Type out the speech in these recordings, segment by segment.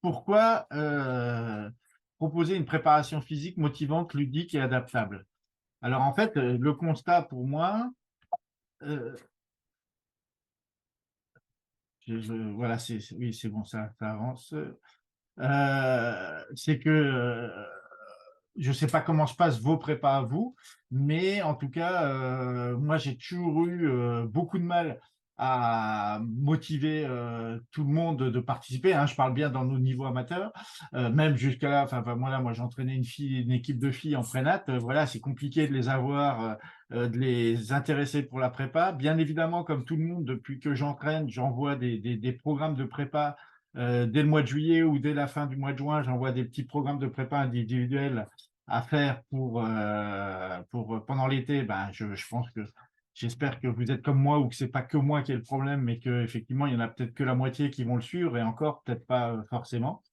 pourquoi proposer une préparation physique motivante, ludique et adaptable? Alors en fait, le constat pour moi, euh, voilà, oui, c'est bon, ça avance. C'est que je ne sais pas comment se passent vos prépas à vous, mais en tout cas, moi, j'ai toujours eu beaucoup de mal à motiver tout le monde de participer, hein. Je parle bien dans nos niveaux amateurs, même jusqu'à là. Enfin, moi, j'entraînais une équipe de filles en prénat. Voilà, c'est compliqué de les avoir, de les intéresser pour la prépa. Bien évidemment, comme tout le monde, depuis que j'entraîne, j'envoie des programmes de prépa. Dès le mois de juillet ou dès la fin du mois de juin, j'envoie des petits programmes de prépa individuels à faire pour pendant l'été. Ben, je pense que j'espère que vous êtes comme moi ou que c'est pas que moi qui ai le problème, mais que effectivement il y en a peut-être que la moitié qui vont le suivre et encore peut-être pas forcément.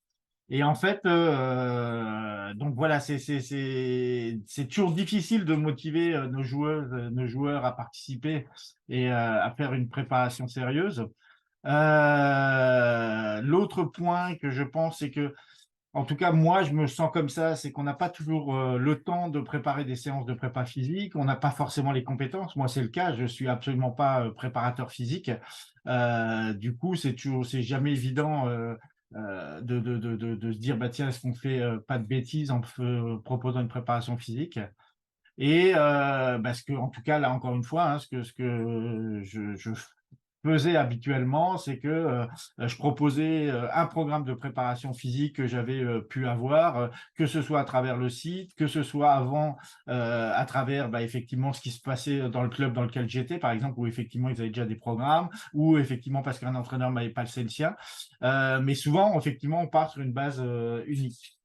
Et en fait, donc voilà, c'est toujours difficile de motiver nos joueuses, nos joueurs à participer et à faire une préparation sérieuse. L'autre point que je pense, c'est que en tout cas, moi, je me sens comme ça, c'est qu'on n'a pas toujours le temps de préparer des séances de prépa physique, on n'a pas forcément les compétences. Moi, c'est le cas, je suis absolument pas préparateur physique. Du coup, c'est jamais évident de se dire, bah tiens, est-ce qu'on fait pas de bêtises en proposant une préparation physique? Et parce que, en tout cas, là, encore une fois, hein, ce que je faisais habituellement, c'est que je proposais un programme de préparation physique que j'avais pu avoir, que ce soit à travers le site, que ce soit avant à travers bah, effectivement ce qui se passait dans le club dans lequel j'étais, par exemple, où effectivement ils avaient déjà des programmes, ou effectivement parce qu'un entraîneur m'avait pas le sien. Mais souvent, effectivement, on part sur une base unique.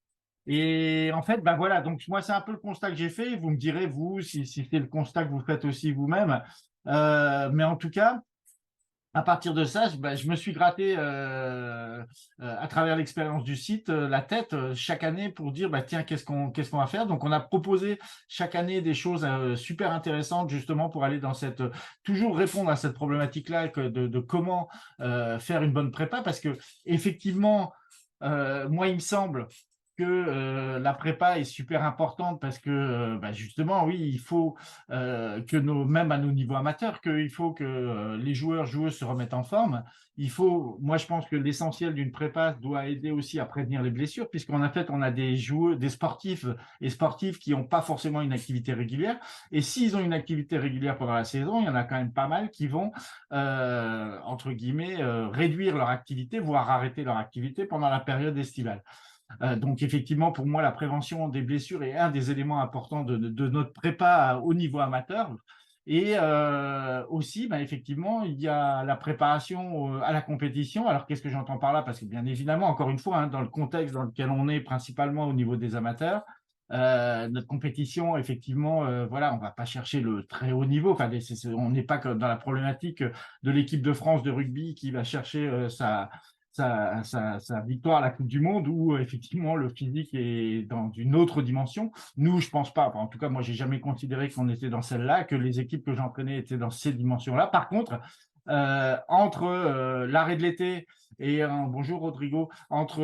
Et en fait, ben voilà, donc moi, c'est un peu le constat que j'ai fait. Vous me direz, vous, si c'est le constat que vous faites aussi vous-même. Mais en tout cas, à partir de ça, je me suis gratté à travers l'expérience du site la tête chaque année pour dire bah tiens qu'est-ce qu'on va faire. Donc on a proposé chaque année des choses super intéressantes justement pour aller dans cette toujours répondre à cette problématique-là de comment faire une bonne prépa parce que effectivement moi il me semble que la prépa est super importante parce que bah, justement, oui, il faut que même à nos niveaux amateurs, qu'il faut que les joueurs, joueuses se remettent en forme. Moi, je pense que l'essentiel d'une prépa doit aider aussi à prévenir les blessures, puisqu'en fait, on a des joueurs, des sportifs et sportifs qui n'ont pas forcément une activité régulière. Et s'ils ont une activité régulière pendant la saison, il y en a quand même pas mal qui vont, entre guillemets, réduire leur activité, voire arrêter leur activité pendant la période estivale. Donc effectivement, pour moi, la prévention des blessures est un des éléments importants de notre prépa au niveau amateur. Et aussi, bah, effectivement, il y a la préparation à la compétition. Alors, qu'est-ce que j'entends par là? Parce que bien évidemment, encore une fois, hein, dans le contexte dans lequel on est, principalement au niveau des amateurs, notre compétition, effectivement, voilà, on va pas chercher le très haut niveau. Enfin, on n'est pas comme dans la problématique de l'équipe de France de rugby qui va chercher sa victoire à la Coupe du Monde où effectivement le physique est dans une autre dimension. Nous, je pense pas. Enfin, en tout cas, moi, j'ai jamais considéré qu'on était dans celle-là, que les équipes que j'entraînais étaient dans ces dimensions-là. Par contre, entre l'arrêt de l'été et bonjour Rodrigo, entre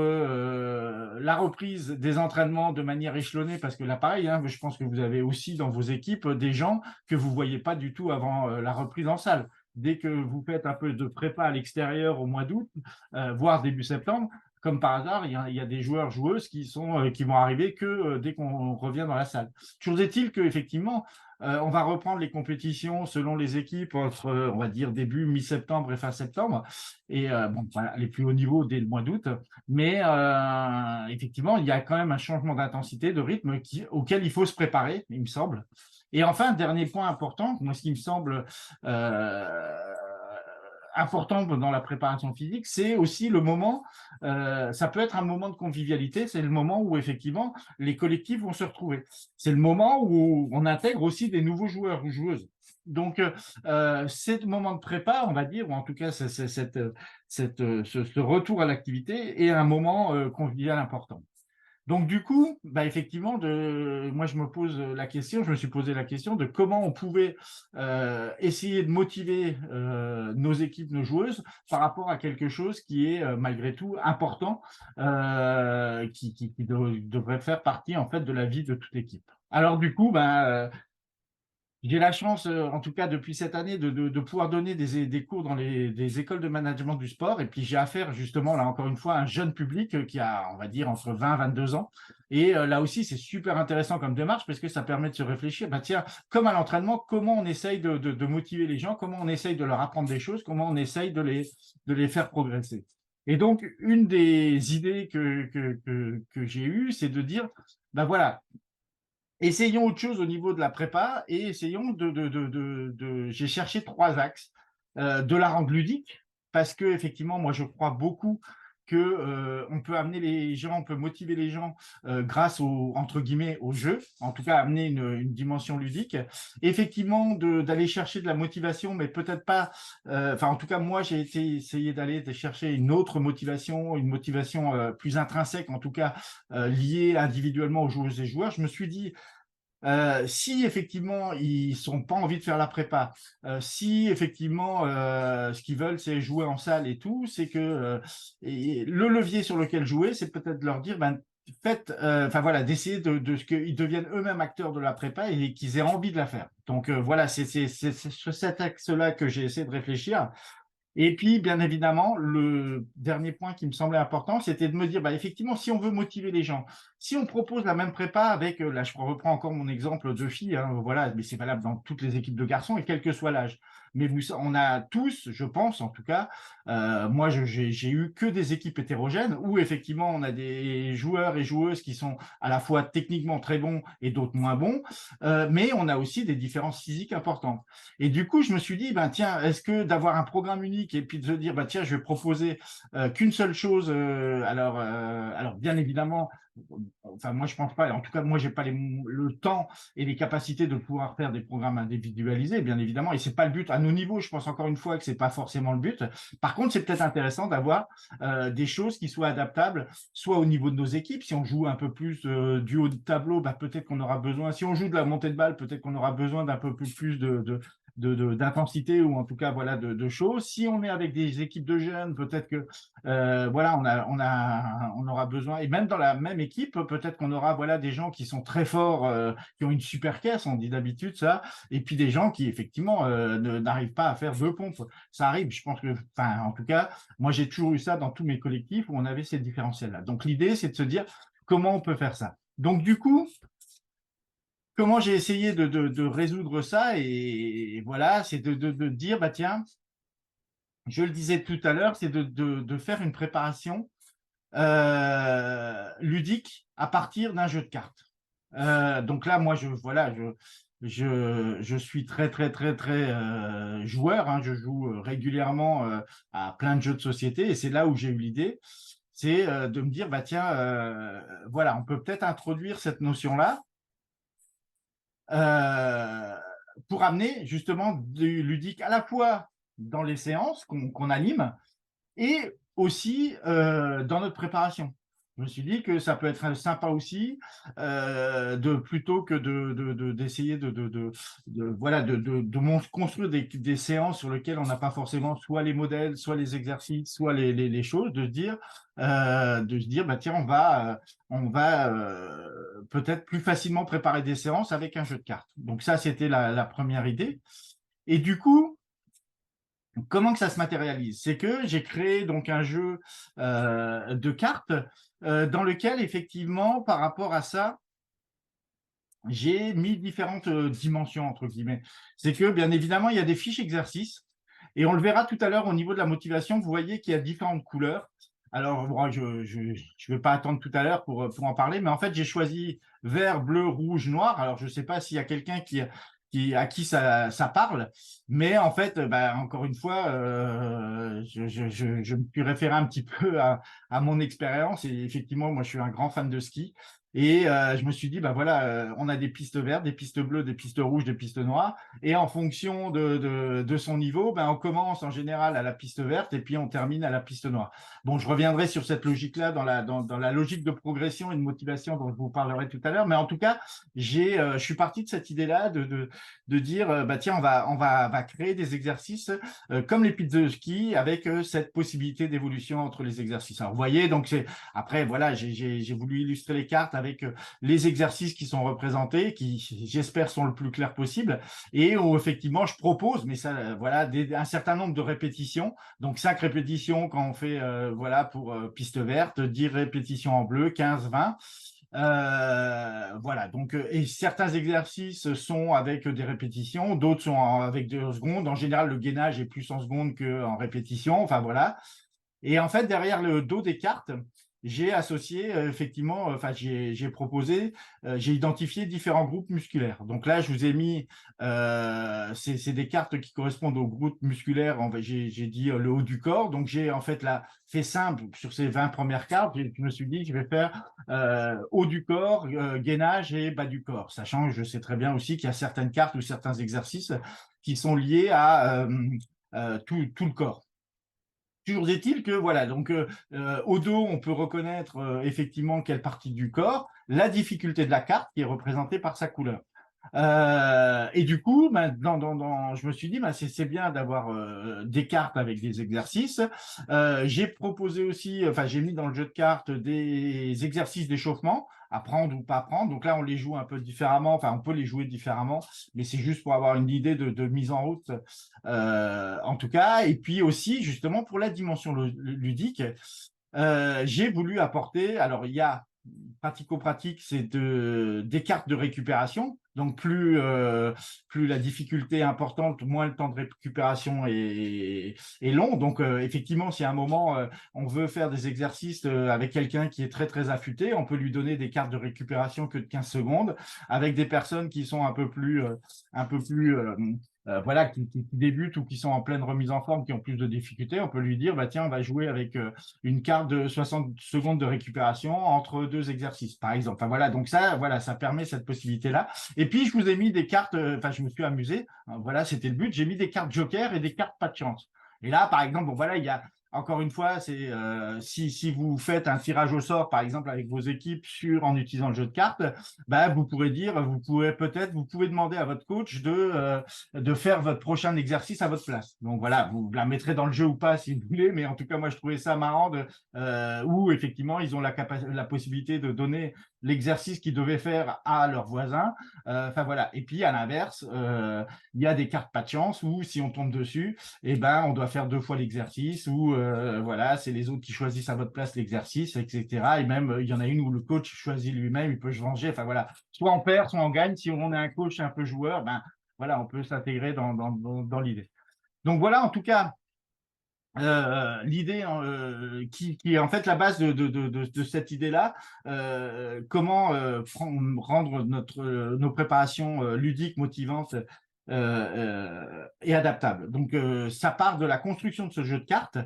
la reprise des entraînements de manière échelonnée, parce que là, pareil, hein, je pense que vous avez aussi dans vos équipes des gens que vous voyez pas du tout avant la reprise en salle. Dès que vous faites un peu de prépa à l'extérieur au mois d'août, voire début septembre, comme par hasard, il y a des joueurs, joueuses qui vont arriver que dès qu'on revient dans la salle. Chose est-il qu'effectivement, on va reprendre les compétitions selon les équipes entre, on va dire, début mi-septembre et fin septembre, et bon, voilà, les plus hauts niveaux dès le mois d'août. Mais effectivement, il y a quand même un changement d'intensité, de rythme auquel il faut se préparer, il me semble. Et enfin, dernier point important, moi, ce qui me semble important dans la préparation physique, c'est aussi le moment, ça peut être un moment de convivialité, c'est le moment où effectivement les collectifs vont se retrouver. C'est le moment où on intègre aussi des nouveaux joueurs ou joueuses. Donc, ce moment de prépa, on va dire, ou en tout cas ce retour à l'activité est un moment convivial important. Donc du coup, bah, effectivement, moi je me suis posé la question de comment on pouvait essayer de motiver nos équipes, nos joueuses, par rapport à quelque chose qui est malgré tout important, qui devrait faire partie en fait de la vie de toute équipe. Alors du coup, ben, j'ai la chance, en tout cas depuis cette année, de pouvoir donner des cours dans des écoles de management du sport. Et puis j'ai affaire justement, là encore une fois, à un jeune public qui a, on va dire, entre 20 et 22 ans. Et là aussi, c'est super intéressant comme démarche parce que ça permet de se réfléchir. Bah, tiens, comme à l'entraînement, comment on essaye de motiver les gens, comment on essaye de leur apprendre des choses, comment on essaye de les faire progresser. Et donc, une des idées que j'ai eues, c'est de dire, ben voilà, essayons autre chose au niveau de la prépa et essayons j'ai cherché 3 axes. De la rendre ludique, parce que effectivement, moi, je crois beaucoup que, on peut amener les gens, on peut motiver les gens, grâce au entre guillemets «au jeu», en tout cas amener une dimension ludique. Effectivement, d'aller chercher de la motivation, mais peut-être pas, enfin, en tout cas, moi, j'ai essayé d'aller chercher une motivation, plus intrinsèque, en tout cas, liée individuellement aux joueuses et joueurs. Je me suis dit: si effectivement ils sont pas envie de faire la prépa, si effectivement, ce qu'ils veulent c'est jouer en salle et tout, c'est que, et le levier sur lequel jouer, c'est peut-être de leur dire: «Ben, faites», enfin voilà, d'essayer de ce qu'ils deviennent eux-mêmes acteurs de la prépa et qu'ils aient envie de la faire. Donc, voilà, c'est sur cet axe-là que j'ai essayé de réfléchir. Et puis, bien évidemment, le dernier point qui me semblait important, c'était de me dire, bah, effectivement, si on veut motiver les gens, si on propose la même prépa avec, là, je reprends encore mon exemple de filles, hein, voilà, mais c'est valable dans toutes les équipes de garçons et quel que soit l'âge. Mais on a tous, je pense, en tout cas, moi, j'ai eu que des équipes hétérogènes où effectivement, on a des joueurs et joueuses qui sont à la fois techniquement très bons et d'autres moins bons, mais on a aussi des différences physiques importantes. Et du coup, je me suis dit, ben tiens, est-ce que d'avoir un programme unique et puis de se dire, bah tiens, je vais proposer qu'une seule chose. Alors bien évidemment, enfin moi je pense pas. En tout cas, moi j'ai pas le temps et les capacités de pouvoir faire des programmes individualisés, bien évidemment. Et c'est pas le but à nos niveaux. Je pense encore une fois que c'est pas forcément le but. Par contre, c'est peut-être intéressant d'avoir des choses qui soient adaptables, soit au niveau de nos équipes. Si on joue un peu plus du haut de tableau, bah, peut-être qu'on aura besoin. Si on joue de la montée de balle, peut-être qu'on aura besoin d'un peu plus d'intensité ou en tout cas voilà de choses. Si on est avec des équipes de jeunes, peut-être que voilà on aura besoin, et même dans la même équipe, peut-être qu'on aura voilà des gens qui sont très forts, qui ont une super caisse, on dit d'habitude ça, et puis des gens qui effectivement n'arrivent pas à faire 2 pompes. Ça arrive, je pense que, enfin en tout cas, moi j'ai toujours eu ça dans tous mes collectifs où on avait ces différentiels là. Donc l'idée c'est de se dire comment on peut faire ça. Donc du coup, comment j'ai essayé de résoudre ça, et voilà, c'est de dire, bah tiens, je le disais tout à l'heure, c'est de faire une préparation ludique à partir d'un jeu de cartes. Donc là, moi, voilà, je suis très, très, très, très joueur, hein, je joue régulièrement à plein de jeux de société, et c'est là où j'ai eu l'idée, c'est de me dire, bah tiens, voilà, on peut peut-être introduire cette notion-là, euh, pour amener justement du ludique à la fois dans les séances qu'on anime et aussi dans notre préparation. Je me suis dit que ça peut être sympa aussi, plutôt que d'essayer voilà, construire des séances sur lesquelles on n'a pas forcément soit les modèles, soit les exercices, soit les choses, de se dire, bah tiens, on va peut-être plus facilement préparer des séances avec un jeu de cartes. Donc ça, c'était la première idée. Et du coup, comment que ça se matérialise? C'est que j'ai créé donc un jeu de cartes dans lequel effectivement, par rapport à ça, j'ai mis différentes dimensions entre guillemets. C'est que bien évidemment, il y a des fiches exercices et on le verra tout à l'heure au niveau de la motivation. Vous voyez qu'il y a différentes couleurs. Alors, moi, je vais pas attendre tout à l'heure pour en parler, mais en fait, j'ai choisi vert, bleu, rouge, noir. Alors, je sais pas s'il y a quelqu'un à qui ça parle, mais en fait, bah, encore une fois, je me suis référé un petit peu à mon expérience, et effectivement, moi, je suis un grand fan de ski. Et je me suis dit, bah voilà, on a des pistes vertes, des pistes bleues, des pistes rouges, des pistes noires. Et en fonction de son niveau, ben, on commence en général à la piste verte et puis on termine à la piste noire. Bon, je reviendrai sur cette logique-là dans la logique de progression et de motivation dont je vous parlerai tout à l'heure. Mais en tout cas, je suis parti de cette idée-là de dire, bah tiens, va créer des exercices comme les pistes de ski avec cette possibilité d'évolution entre les exercices. Alors, vous voyez, donc après, voilà, j'ai voulu illustrer les cartes avec les exercices qui sont représentés, qui, j'espère, sont le plus clairs possible, et où, effectivement, je propose, mais ça, voilà, un certain nombre de répétitions. Donc, 5 répétitions quand on fait, voilà, pour piste verte, 10 répétitions en bleu, 15, 20. Voilà, donc, et certains exercices sont avec des répétitions, d'autres sont avec 2 secondes. En général, le gainage est plus en secondes qu'en répétition. Enfin, voilà. Et en fait, derrière le dos des cartes, j'ai associé effectivement, enfin, j'ai proposé, j'ai identifié différents groupes musculaires. Donc là, je vous ai mis, c'est des cartes qui correspondent aux groupes musculaires. J'ai dit le haut du corps. Donc j'ai en fait là fait simple sur ces 20 premières cartes. Je me suis dit, je vais faire haut du corps, gainage et bas du corps. Sachant que je sais très bien aussi qu'il y a certaines cartes ou certains exercices qui sont liés à tout le corps. Toujours est-il que voilà, donc au dos, on peut reconnaître effectivement quelle partie du corps, la difficulté de la carte qui est représentée par sa couleur. Et du coup, ben, je me suis dit, ben, c'est bien d'avoir des cartes avec des exercices. J'ai proposé aussi, enfin, j'ai mis dans le jeu de cartes des exercices d'échauffement, à prendre ou pas prendre. Donc là, on les joue un peu différemment, enfin, on peut les jouer différemment, mais c'est juste pour avoir une idée de mise en route, en tout cas. Et puis aussi, justement, pour la dimension ludique, j'ai voulu apporter, alors il y a pratico-pratique, c'est des cartes de récupération. Donc plus la difficulté est importante, moins le temps de récupération est long. Donc effectivement, si à un moment on veut faire des exercices avec quelqu'un qui est très très affûté, on peut lui donner des cartes de récupération que de 15 secondes. Avec des personnes qui sont un peu plus voilà, qui débutent ou qui sont en pleine remise en forme, qui ont plus de difficultés, on peut lui dire, bah tiens, on va jouer avec une carte de 60 secondes de récupération entre 2 exercices, par exemple. Enfin voilà, donc ça, voilà, ça permet cette possibilité-là. Et puis je vous ai mis des cartes, enfin je me suis amusé, voilà, c'était le but. J'ai mis des cartes joker et des cartes pas de chance. Et là, par exemple, bon voilà, il y a encore une fois, c'est si vous faites un tirage au sort, par exemple, avec vos équipes en utilisant le jeu de cartes, bah, vous pourrez dire, vous pouvez demander à votre coach de faire votre prochain exercice à votre place. Donc voilà, vous la mettrez dans le jeu ou pas si vous voulez, mais en tout cas, moi, je trouvais ça marrant où effectivement, ils ont la possibilité de donner l'exercice qu'ils devaient faire à leurs voisins. Enfin voilà. Et puis à l'inverse, il y a des cartes pas de chance où si on tombe dessus, eh ben, on doit faire 2 fois l'exercice ou voilà, c'est les autres qui choisissent à votre place l'exercice, etc. Et même, il y en a une où le coach choisit lui-même, il peut se venger. Enfin voilà, soit on perd, soit on gagne. Si on est un coach un peu joueur, ben voilà, on peut s'intégrer dans l'idée. Donc voilà, en tout cas, l'idée qui est en fait la base de cette idée-là, comment rendre nos préparations ludiques, motivantes et adaptables. Donc ça part de la construction de ce jeu de cartes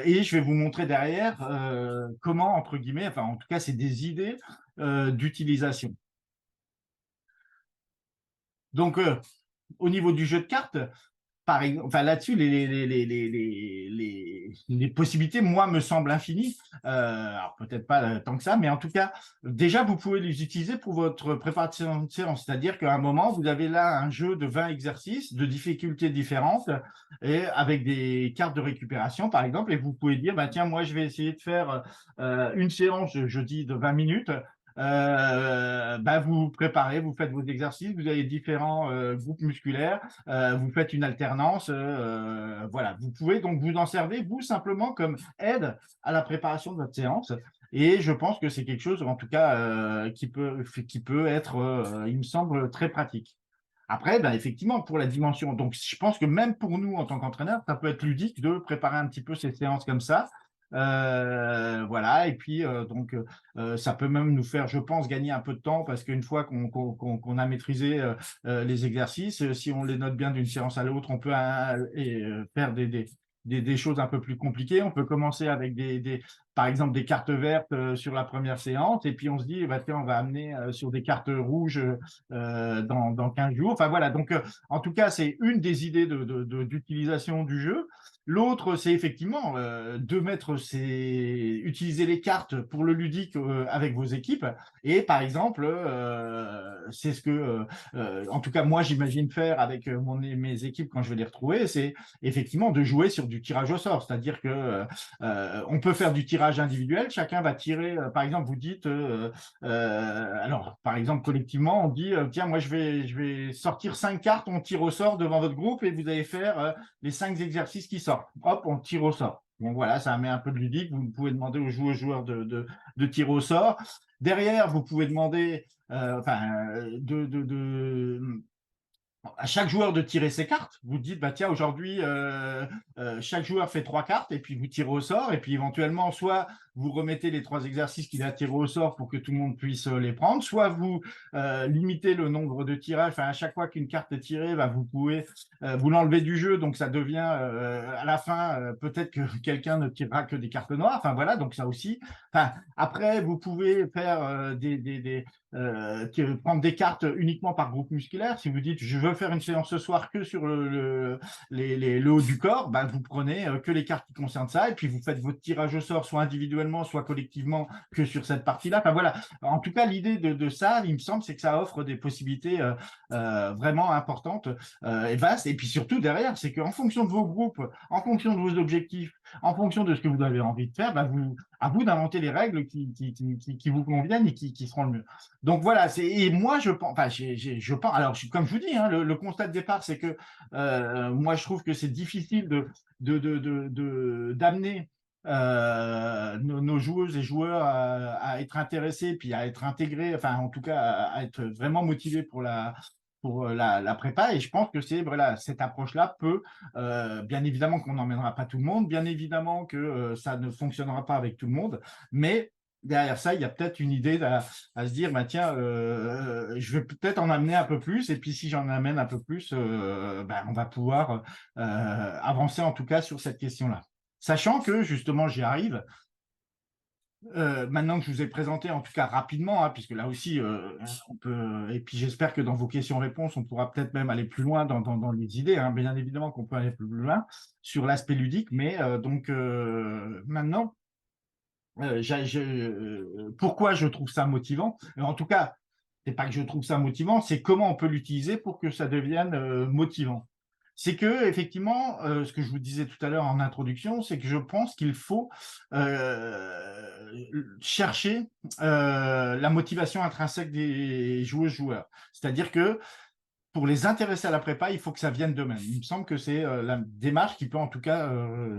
et je vais vous montrer derrière comment, entre guillemets, enfin en tout cas c'est des idées d'utilisation. Donc au niveau du jeu de cartes, par exemple, enfin là-dessus, les possibilités, moi, me semblent infinies. Alors peut-être pas tant que ça, mais en tout cas, déjà, vous pouvez les utiliser pour votre préparation de séance. C'est-à-dire qu'à un moment, vous avez là un jeu de 20 exercices de difficultés différentes et avec des cartes de récupération, par exemple, et vous pouvez dire, bah, tiens, moi, je vais essayer de faire une séance, je dis, de 20 minutes. Bah, vous préparez, vous faites vos exercices, vous avez différents groupes musculaires, vous faites une alternance, voilà. Vous pouvez donc vous en servir, vous, simplement comme aide à la préparation de votre séance. Et je pense que c'est quelque chose, en tout cas, qui peut être, il me semble, très pratique. Après, ben, effectivement, pour la dimension, donc je pense que même pour nous, en tant qu'entraîneur, ça peut être ludique de préparer un petit peu ces séances comme ça. Voilà, et puis donc ça peut même nous faire, je pense, gagner un peu de temps parce qu'une fois qu'on a maîtrisé les exercices, si on les note bien d'une séance à l'autre, on peut faire des choses un peu plus compliquées. On peut commencer avec par exemple des cartes vertes sur la première séance, et puis on se dit, bah, tiens, on va amener sur des cartes rouges dans 15 jours. Enfin voilà, donc en tout cas, c'est une des idées d'utilisation du jeu. L'autre, c'est effectivement utiliser les cartes pour le ludique avec vos équipes. Et par exemple, c'est ce que, en tout cas, moi, j'imagine faire avec mes équipes quand je vais les retrouver, c'est effectivement de jouer sur du tirage au sort. C'est-à-dire que on peut faire du tirage individuel. Chacun va tirer, par exemple, vous dites, alors, par exemple, collectivement, on dit, tiens, moi, je vais sortir 5 cartes, on tire au sort devant votre groupe et vous allez faire les 5 exercices qui sortent. Hop, on tire au sort. Donc voilà, ça met un peu de ludique. Vous pouvez demander aux joueurs de tirer au sort. Derrière, vous pouvez demander, à chaque joueur de tirer ses cartes. Vous dites, bah tiens, aujourd'hui, chaque joueur fait 3 cartes et puis vous tirez au sort. Et puis éventuellement, soit vous remettez les 3 exercices qu'il a tirés au sort pour que tout le monde puisse les prendre, soit vous limitez le nombre de tirages. Enfin, à chaque fois qu'une carte est tirée, bah, vous pouvez vous l'enlever du jeu. Donc ça devient à la fin, peut-être que quelqu'un ne tirera que des cartes noires. Enfin voilà, donc ça aussi. Enfin, après, vous pouvez faire prendre des cartes uniquement par groupe musculaire. Si vous dites je veux faire une séance ce soir que sur le haut du corps, bah, vous prenez que les cartes qui concernent ça et puis vous faites votre tirage au sort soit individuellement, soit collectivement que sur cette partie-là. Enfin voilà. En tout cas, l'idée de ça, il me semble, c'est que ça offre des possibilités vraiment importantes et vastes. Et puis surtout derrière, c'est qu'en fonction de vos groupes, en fonction de vos objectifs, en fonction de ce que vous avez envie de faire, bah, à vous d'inventer les règles qui vous conviennent et qui seront le mieux. Donc voilà, et moi je pense, enfin, je pense, alors comme je vous dis, hein, le constat de départ, c'est que moi je trouve que c'est difficile d'amener nos joueuses et joueurs à être intéressés, puis à être intégrés, enfin en tout cas à être vraiment motivés pour la prépa. Et je pense que voilà, cette approche-là peut, bien évidemment qu'on n'emmènera pas tout le monde, bien évidemment que ça ne fonctionnera pas avec tout le monde, mais derrière ça, il y a peut-être une idée à se dire, bah, tiens, je vais peut-être en amener un peu plus, et puis si j'en amène un peu plus, bah, on va pouvoir avancer en tout cas sur cette question-là. Sachant que justement, j'y arrive, maintenant que je vous ai présenté, en tout cas rapidement, hein, puisque là aussi, on peut, et puis j'espère que dans vos questions-réponses, on pourra peut-être même aller plus loin dans les idées, hein, bien évidemment qu'on peut aller plus loin sur l'aspect ludique, mais donc maintenant, pourquoi je trouve ça motivant? En tout cas, c'est pas que je trouve ça motivant, c'est comment on peut l'utiliser pour que ça devienne motivant. C'est que effectivement, ce que je vous disais tout à l'heure en introduction, c'est que je pense qu'il faut chercher la motivation intrinsèque des joueuses-joueurs. C'est-à-dire que pour les intéresser à la prépa, il faut que ça vienne d'eux-mêmes. Il me semble que c'est la démarche qui peut en tout cas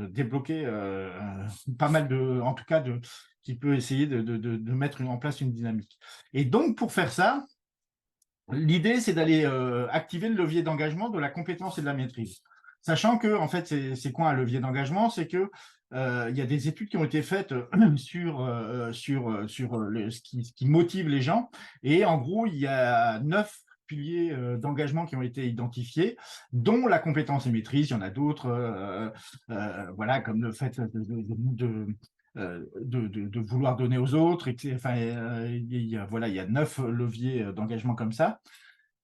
débloquer pas mal en tout cas qui peut essayer de mettre en place une dynamique. Et donc pour faire ça, l'idée c'est d'aller activer le levier d'engagement de la compétence et de la maîtrise. Sachant que en fait c'est quoi un levier d'engagement? C'est que il y a des études qui ont été faites sur ce qui motive les gens, et en gros il y a 9 piliers d'engagement qui ont été identifiés, dont la compétence et maîtrise. Il y en a d'autres, voilà, comme le fait de vouloir donner aux autres. Enfin, voilà, il y a 9 leviers d'engagement comme ça.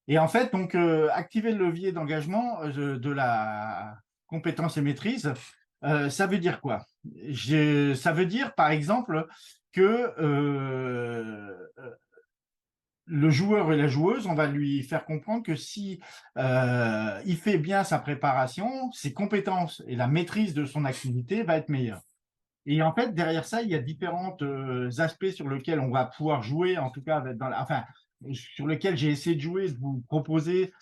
Et en fait, donc, activer le levier d'engagement de la compétence et maîtrise, ça veut dire quoi? Ça veut dire, par exemple, que le joueur et la joueuse, on va lui faire comprendre que si il fait bien sa préparation, ses compétences et la maîtrise de son activité va être meilleure. Et en fait, derrière ça, il y a différents aspects sur lesquels on va pouvoir jouer, en tout cas, sur lesquels j'ai essayé de jouer, de vous proposer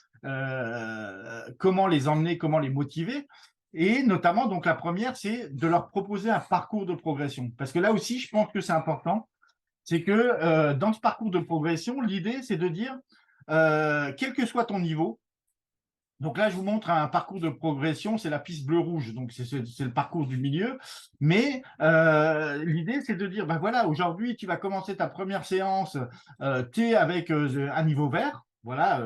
comment les emmener, comment les motiver. Et notamment, donc la première, c'est de leur proposer un parcours de progression. Parce que là aussi, je pense que c'est important. C'est que dans ce parcours de progression, l'idée, c'est de dire, quel que soit ton niveau, donc là, je vous montre un parcours de progression, c'est la piste bleu-rouge, donc c'est le parcours du milieu. Mais l'idée, c'est de dire, ben voilà, aujourd'hui, tu vas commencer ta première séance, tu es avec un niveau vert. Voilà,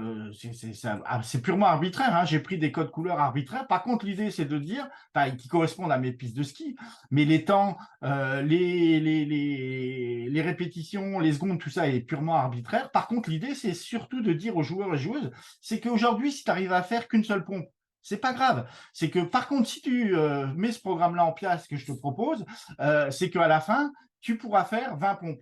c'est purement arbitraire, hein. J'ai pris des codes couleurs arbitraires. Par contre, l'idée, c'est de dire, enfin, qui correspondent à mes pistes de ski, mais les temps, les répétitions, les secondes, tout ça est purement arbitraire. Par contre, l'idée, c'est surtout de dire aux joueurs et joueuses, c'est qu'aujourd'hui, si tu arrives à faire qu'une seule pompe, c'est pas grave. C'est que par contre, si tu mets ce programme-là en place que je te propose, c'est qu'à la fin, tu pourras faire 20 pompes.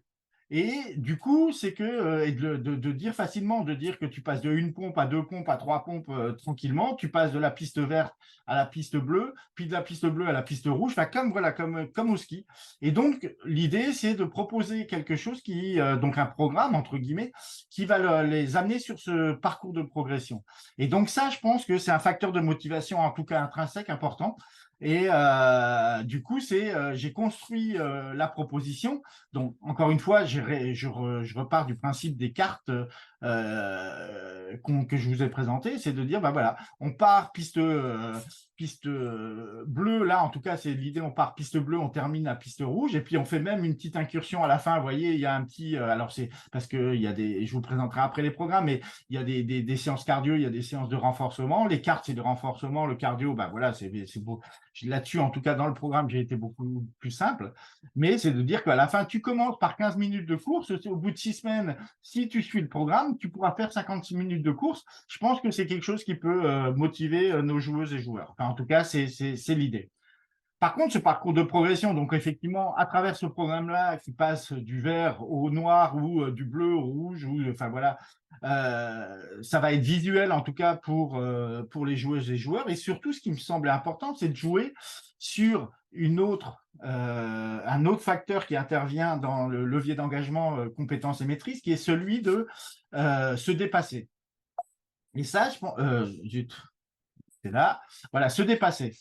Et du coup, c'est que et de dire facilement, de dire que tu passes de une pompe à deux pompes à trois pompes tranquillement, tu passes de la piste verte à la piste bleue, puis de la piste bleue à la piste rouge, enfin, comme voilà, comme au ski. Et donc, l'idée, c'est de proposer quelque chose qui, donc un programme entre guillemets, qui va les amener sur ce parcours de progression. Et donc ça, je pense que c'est un facteur de motivation, en tout cas intrinsèque, important. Et du coup, j'ai construit la proposition. Donc, encore une fois, je repars du principe des cartes que je vous ai présentées, c'est de dire, bah voilà, on part piste bleue, là, en tout cas, c'est l'idée, on part piste bleue, on termine à piste rouge, et puis on fait même une petite incursion à la fin. Vous voyez, il y a un petit, alors c'est parce que il y a je vous présenterai après les programmes, mais il y a des séances cardio, il y a des séances de renforcement. Les cartes, c'est de renforcement, le cardio, bah voilà, c'est beau. Là-dessus, en tout cas, dans le programme, j'ai été beaucoup plus simple. Mais c'est de dire qu'à la fin, tu commences par 15 minutes de course. Au bout de 6 semaines, si tu suis le programme, tu pourras faire 56 minutes de course. Je pense que c'est quelque chose qui peut motiver nos joueuses et joueurs. Enfin, en tout cas, c'est l'idée. Par contre, ce parcours de progression, donc effectivement, à travers ce programme-là, qui passe du vert au noir ou du bleu au rouge, ou enfin voilà, ça va être visuel en tout cas pour les joueuses et joueurs. Et surtout, ce qui me semblait important, c'est de jouer sur un autre facteur qui intervient dans le levier d'engagement, compétences et maîtrise, qui est celui de se dépasser. Et ça, je pense, c'est là, voilà, se dépasser.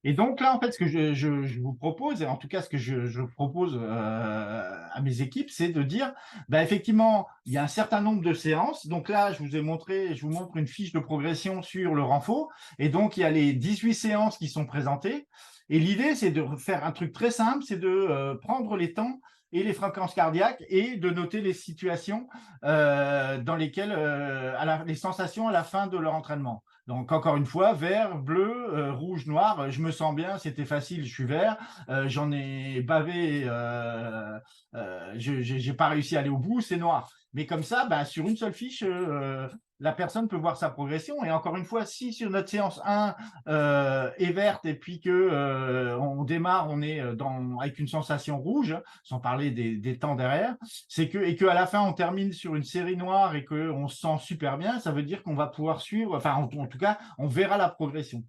Et donc là, en fait, ce que je vous propose, et en tout cas ce que je propose à mes équipes, c'est de dire, bah, effectivement, il y a un certain nombre de séances. Donc là, je vous montre une fiche de progression sur le renfort. Et donc, il y a les 18 séances qui sont présentées. Et l'idée, c'est de faire un truc très simple, c'est de prendre les temps et les fréquences cardiaques et de noter les situations dans lesquelles, les sensations à la fin de leur entraînement. Donc, encore une fois, vert, bleu, rouge, noir, je me sens bien, c'était facile, je suis vert, j'en ai bavé, je n'ai pas réussi à aller au bout, c'est noir. Mais comme ça, bah, sur une seule fiche, la personne peut voir sa progression. Et encore une fois, si sur notre séance 1 est verte et puis que on démarre, on est avec une sensation rouge, sans parler des temps derrière, et que à la fin on termine sur une série noire et que on se sent super bien, ça veut dire qu'on va pouvoir suivre, enfin en tout cas, on verra la progression.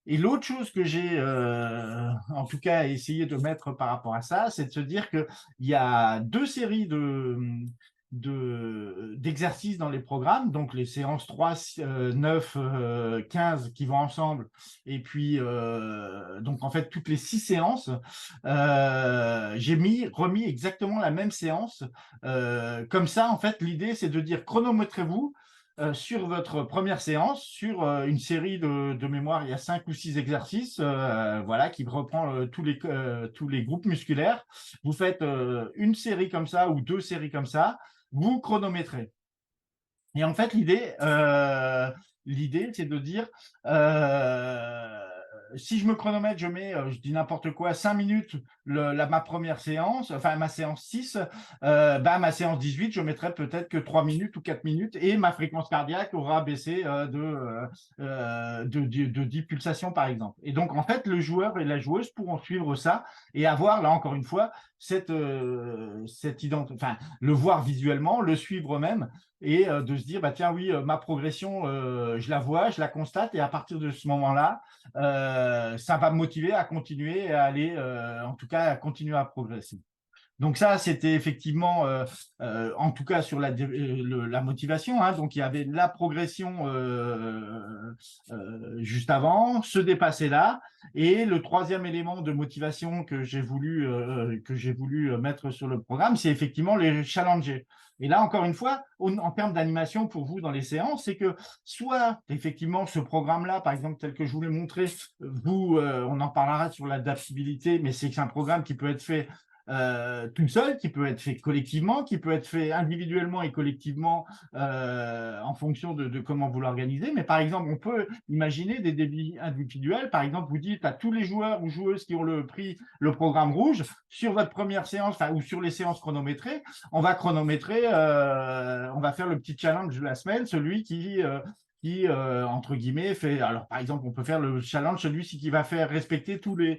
Et l'autre chose que j'ai, en tout cas, essayé de mettre par rapport à ça, c'est de se dire qu'il y a deux séries d'exercices dans les programmes, donc les séances 3, 9, 15 qui vont ensemble, et puis donc en fait toutes les 6 séances, j'ai remis exactement la même séance. Comme ça, en fait, l'idée c'est de dire chronométrez-vous sur votre première séance, sur une série de mémoire, il y a 5 ou 6 exercices, voilà, qui reprend tous les groupes musculaires. Vous faites une série comme ça ou deux séries comme ça, vous chronométrez. Et en fait, l'idée, c'est de dire, si je me chronomètre, je mets, je dis n'importe quoi, 5 minutes ma première séance, enfin ma séance 6, bah, ma séance 18, je mettrai peut-être que 3 minutes ou 4 minutes et ma fréquence cardiaque aura baissé de 10 pulsations par exemple. Et donc, en fait, le joueur et la joueuse pourront suivre ça et avoir, là encore une fois, enfin, le voir visuellement, le suivre même et de se dire, bah, tiens, oui, ma progression, je la vois, je la constate, et à partir de ce moment-là, ça va me motiver à continuer et à aller, en tout cas, à continuer à progresser. Donc ça, c'était effectivement, en tout cas sur la motivation, hein. Donc il y avait la progression juste avant, se dépasser là, et le troisième élément de motivation que j'ai voulu mettre sur le programme, c'est effectivement les challenger. Et là, encore une fois, en termes d'animation pour vous dans les séances, c'est que soit effectivement ce programme-là, par exemple tel que je vous l'ai montré, on en parlera sur l'adaptabilité, mais c'est un programme qui peut être fait tout seul, qui peut être fait collectivement, qui peut être fait individuellement et collectivement en fonction de comment vous l'organisez. Mais par exemple, on peut imaginer des défis individuels. Par exemple, vous dites à tous les joueurs ou joueuses qui ont pris le programme rouge, sur votre première séance ou sur les séances chronométrées, on va chronométrer, on va faire le petit challenge de la semaine, celui qui entre guillemets, fait. Alors, par exemple, on peut faire le challenge, celui qui va faire respecter tous les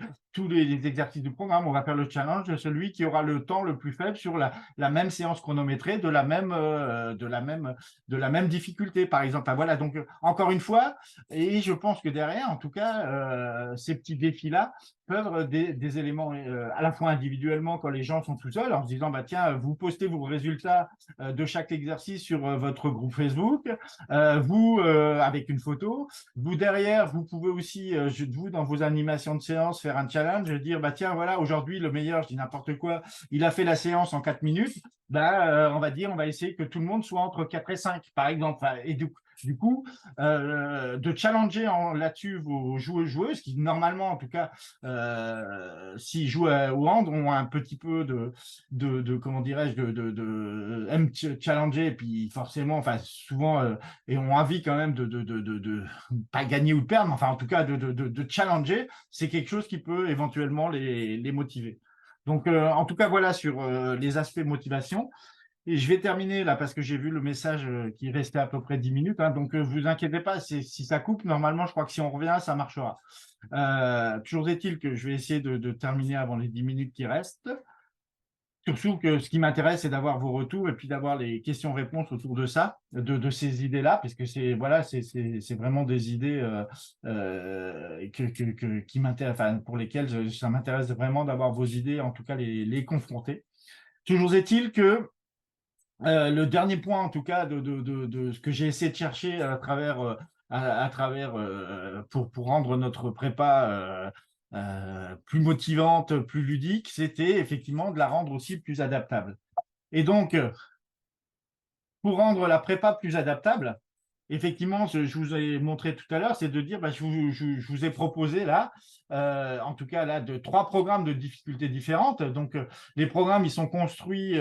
exercices du programme. On va faire le challenge de celui qui aura le temps le plus faible sur la même séance chronométrée de la même difficulté, par exemple. Ah, voilà, donc encore une fois, et je pense que derrière, en tout cas, ces petits défis-là peuvent des éléments à la fois individuellement quand les gens sont tout seuls, en se disant, bah, tiens, vous postez vos résultats de chaque exercice sur votre groupe Facebook, vous, avec une photo. Vous, derrière, vous pouvez aussi, vous, dans vos animations de séance, faire un challenge, dire, bah, tiens, voilà, aujourd'hui, le meilleur, je dis n'importe quoi, il a fait la séance en 4 minutes. Bah, on va essayer que tout le monde soit entre 4 et 5, par exemple. Et du coup, de challenger là-dessus vos joueuses qui, normalement, en tout cas, s'ils jouent au hand, ont un petit peu comment dirais-je, aiment challenger, et puis forcément, enfin, souvent, et ont envie quand même de pas gagner ou de perdre, mais enfin, en tout cas, de challenger, c'est quelque chose qui peut éventuellement les motiver. Donc, en tout cas, voilà sur les aspects motivation. Et je vais terminer là parce que j'ai vu le message qui restait à peu près 10 minutes. Hein, donc, vous inquiétez pas, si ça coupe, normalement, je crois que si on revient, ça marchera. Toujours est-il que je vais essayer de terminer avant les 10 minutes qui restent. Surtout que ce qui m'intéresse, c'est d'avoir vos retours et puis d'avoir les questions-réponses autour de ça, de ces idées-là, parce que c'est voilà, c'est vraiment des idées qui m'intéressent, enfin, pour lesquelles ça m'intéresse vraiment d'avoir vos idées, en tout cas les confronter. Toujours est-il que le dernier point, en tout cas, de ce que j'ai essayé de chercher à travers pour rendre notre prépa plus motivante, plus ludique, c'était effectivement de la rendre aussi plus adaptable. Et donc, pour rendre la prépa plus adaptable, effectivement, je vous ai montré tout à l'heure, c'est de dire, bah, je vous ai proposé là, en tout cas là, de 3 programmes de difficultés différentes. Donc, les programmes, ils sont construits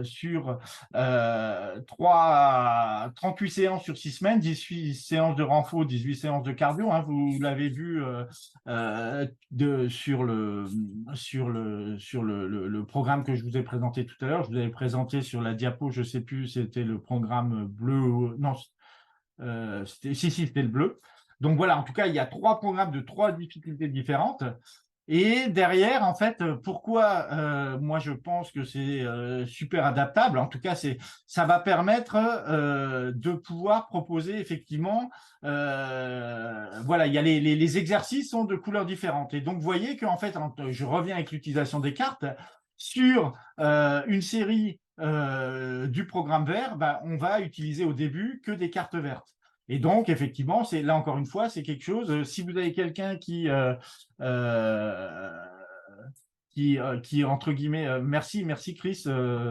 sur 38 séances sur 6 semaines, 18 séances de renfo, 18 séances de cardio. Hein, vous l'avez vu sur le programme que je vous ai présenté tout à l'heure. Je vous avais présenté sur la diapo, je ne sais plus, c'était le programme bleu. Non, c'était le bleu. Donc voilà, en tout cas, il y a 3 programmes de 3 difficultés différentes. Et derrière, en fait, pourquoi moi je pense que c'est super adaptable, en tout cas, ça va permettre de pouvoir proposer effectivement, voilà, il y a les exercices sont de couleurs différentes. Et donc, vous voyez qu'en fait, je reviens avec l'utilisation des cartes, sur une série du programme vert, bah, on va utiliser au début que des cartes vertes. Et donc, effectivement, c'est là encore une fois, c'est quelque chose. Si vous avez quelqu'un euh, qui entre guillemets, merci Chris,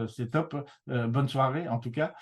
c'est top. Bonne soirée en tout cas.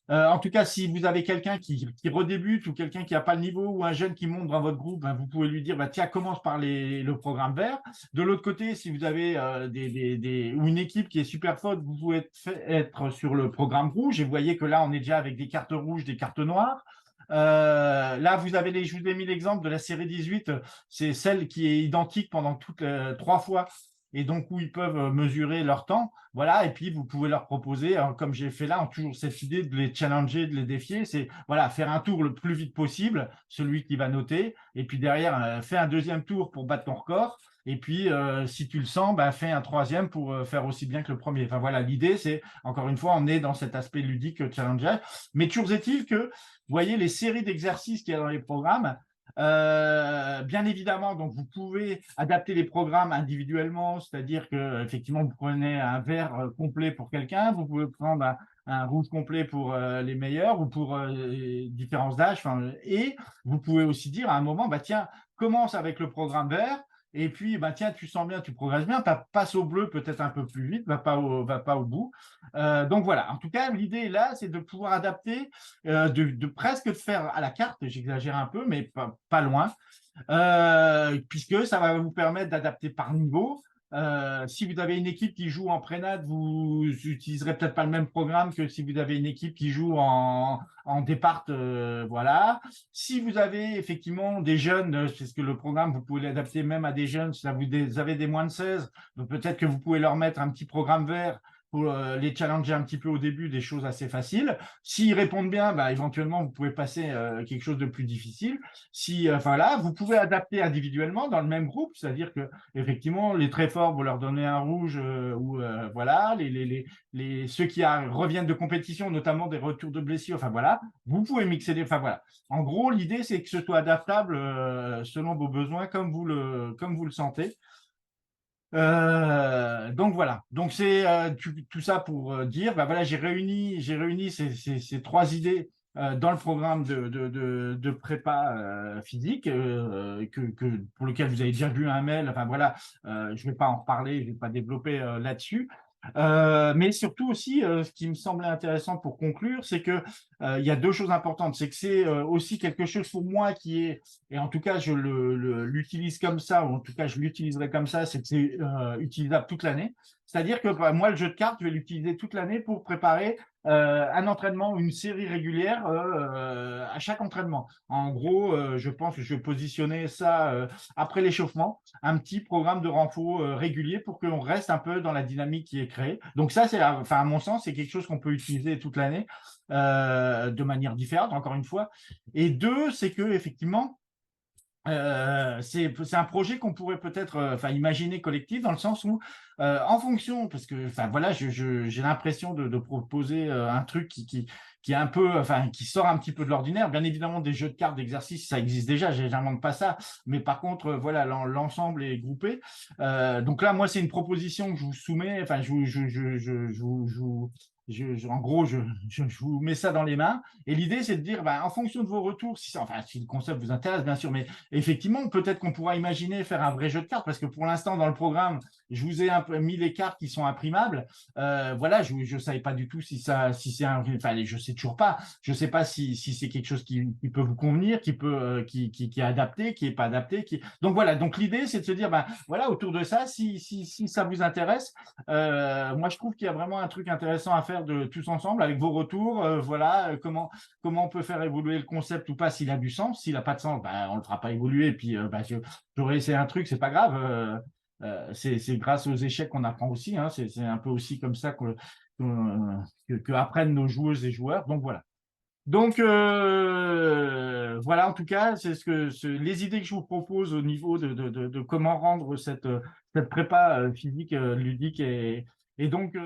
En tout cas, si vous avez quelqu'un qui redébute ou quelqu'un qui n'a pas le niveau ou un jeune qui monte dans votre groupe, ben, vous pouvez lui dire, bah, tiens, commence par le programme vert. De l'autre côté, si vous avez ou une équipe qui est super forte, vous pouvez être sur le programme rouge. Et vous voyez que là, on est déjà avec des cartes rouges, des cartes noires. Là, je vous ai mis l'exemple de la série 18. C'est celle qui est identique pendant toutes 3 fois et donc où ils peuvent mesurer leur temps. Voilà, et puis vous pouvez leur proposer, comme j'ai fait là, toujours cette idée de les challenger, de les défier, c'est voilà, faire un tour le plus vite possible, celui qui va noter, et puis derrière, fais un deuxième tour pour battre ton record, et puis si tu le sens, bah, fais un troisième pour faire aussi bien que le premier. Enfin voilà, l'idée, c'est, encore une fois, on est dans cet aspect ludique challenger, mais toujours est-il que, vous voyez, les séries d'exercices qu'il y a dans les programmes, bien évidemment, donc vous pouvez adapter les programmes individuellement, c'est-à-dire que effectivement vous prenez un vert complet pour quelqu'un, vous pouvez prendre un rouge complet pour les meilleurs ou pour différences d'âge, et vous pouvez aussi dire à un moment, bah tiens, commence avec le programme vert. Et puis, bah, tiens, tu sens bien, tu progresses bien, passe au bleu peut-être un peu plus vite, va pas au bout. Donc voilà, en tout cas, l'idée là, c'est de pouvoir adapter de presque de faire à la carte, j'exagère un peu, mais pas loin, puisque ça va vous permettre d'adapter par niveau. Si vous avez une équipe qui joue en prénat, vous utiliserez peut-être pas le même programme que si vous avez une équipe qui joue en départ, voilà. Si vous avez effectivement des jeunes, parce que le programme, vous pouvez l'adapter même à des jeunes, si vous avez des moins de 16, donc peut-être que vous pouvez leur mettre un petit programme vert pour les challenger un petit peu au début, des choses assez faciles. S'ils répondent bien, bah, éventuellement, vous pouvez passer quelque chose de plus difficile. Si, enfin là, vous pouvez adapter individuellement dans le même groupe, c'est-à-dire que effectivement, les très forts, vous leur donnez un rouge ou voilà, ceux qui reviennent de compétition, notamment des retours de blessures, enfin voilà, vous pouvez mixer enfin voilà. En gros, l'idée, c'est que ce soit adaptable selon vos besoins, comme vous le sentez. Donc voilà, donc c'est tout ça pour dire, bah voilà, j'ai réuni ces trois idées dans le programme de prépa physique pour lequel vous avez déjà vu un mail. Enfin voilà, je vais pas en reparler, je vais pas développer là-dessus. Mais surtout aussi, ce qui me semblait intéressant pour conclure, c'est que il y a deux choses importantes. C'est que c'est aussi quelque chose pour moi qui est, et en tout cas je l'utilise comme ça, ou en tout cas je l'utiliserai comme ça, c'est que c'est utilisable toute l'année. C'est-à-dire que bah, moi, le jeu de cartes, je vais l'utiliser toute l'année pour préparer un entraînement, une série régulière à chaque entraînement. En gros, je pense que je vais positionner ça après l'échauffement, un petit programme de renfort régulier pour qu'on reste un peu dans la dynamique qui est créée. Donc ça, c'est, enfin, à mon sens, c'est quelque chose qu'on peut utiliser toute l'année de manière différente, encore une fois. Et deux, c'est que effectivement, c'est un projet qu'on pourrait peut-être enfin imaginer collectif dans le sens où en fonction parce que enfin voilà j'ai l'impression de proposer un truc qui est un peu enfin qui sort un petit peu de l'ordinaire. Bien évidemment des jeux de cartes d'exercice ça existe déjà, j'invente pas ça, mais par contre voilà l'ensemble est groupé. Donc là moi c'est une proposition que je vous soumets, enfin en gros je vous mets ça dans les mains et l'idée c'est de dire ben, en fonction de vos retours enfin si le concept vous intéresse bien sûr, mais effectivement, peut-être qu'on pourra imaginer faire un vrai jeu de cartes parce que pour l'instant, dans le programme, je vous ai mis les cartes qui sont imprimables. Voilà, je ne savais pas du tout si c'est enfin, je sais toujours pas. Je sais pas si c'est quelque chose qui peut vous convenir, qui est adapté, qui est pas adapté. Donc voilà. Donc l'idée, c'est de se dire, ben voilà, autour de ça, si ça vous intéresse, moi je trouve qu'il y a vraiment un truc intéressant à faire de tous ensemble avec vos retours. Voilà, comment on peut faire évoluer le concept ou pas s'il a du sens. S'il n'a pas de sens, bah, on ne le fera pas évoluer. Et puis, bah, j'aurais essayé un truc, c'est pas grave. C'est grâce aux échecs qu'on apprend aussi. Hein. C'est un peu aussi comme ça que apprennent nos joueuses et joueurs. Donc voilà. Donc voilà, en tout cas, c'est les idées que je vous propose au niveau de comment rendre cette prépa physique ludique et donc